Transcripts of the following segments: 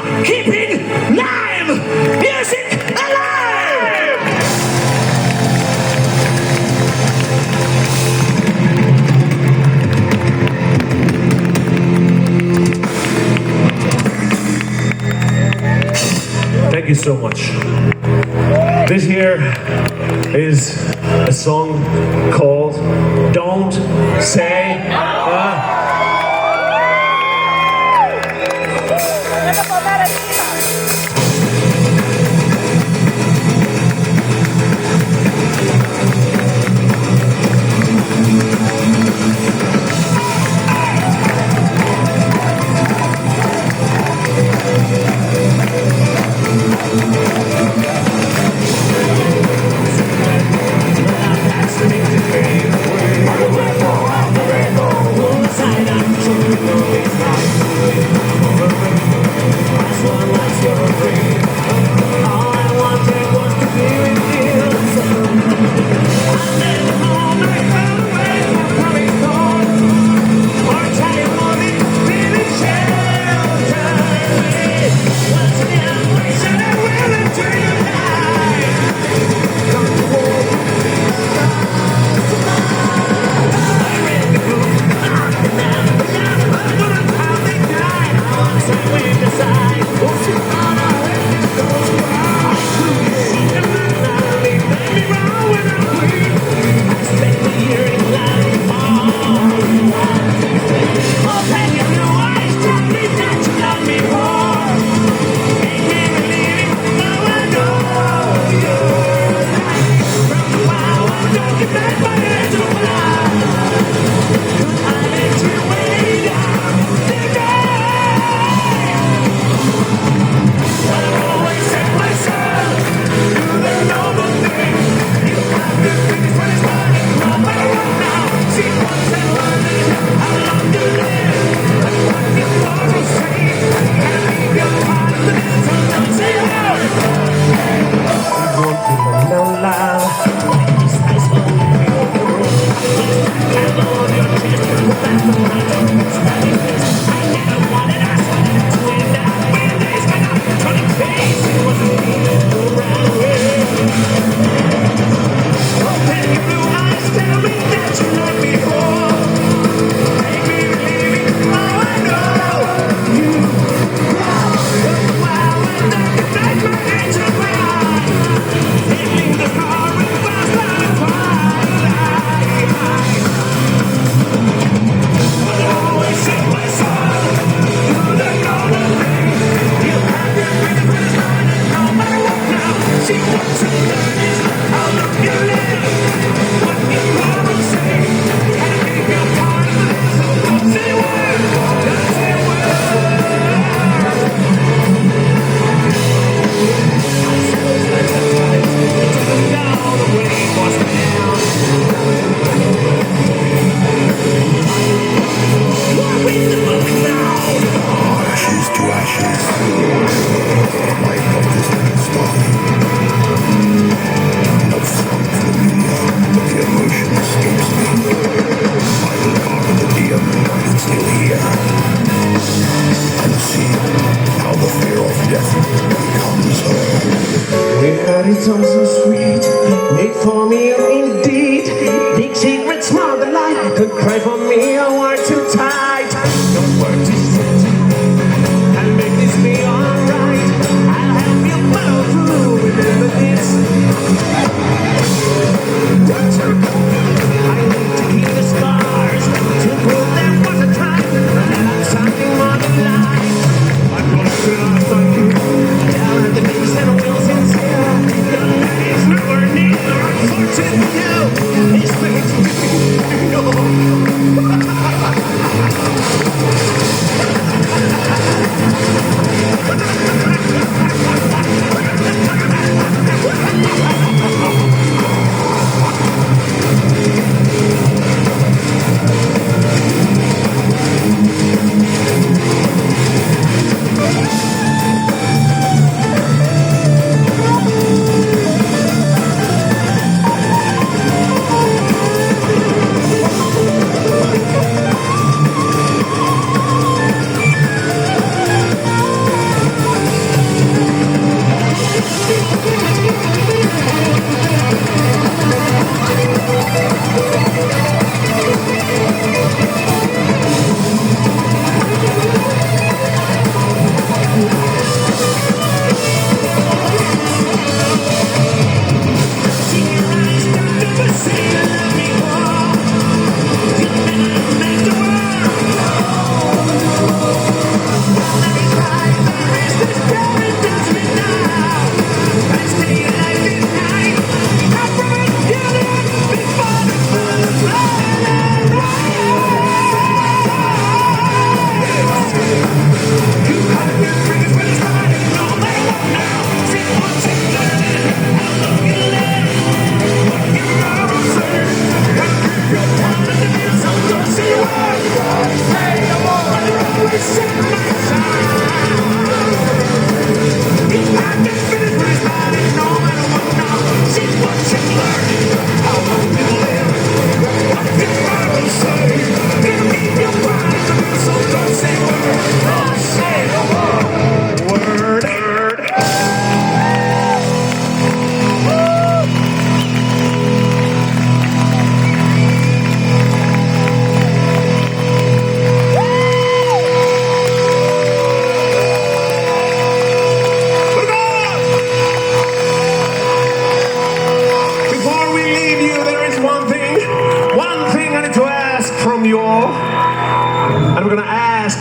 are keeping live music alive. Thank you so much. This here is a song called Don't Say It's all so sweet, made for me indeed. Big secret, small delight. Could cry for me, a word too tight. No word to say. I'll make this be alright. I'll help you follow through. Remember this. I need to keep the scars to prove there was a time that I'm something more than life. I'm going to lost on you. Down at the knees and wheels sincere. It's never need the unfortunate.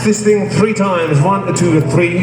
this thing 3 times. 1, 2, 3.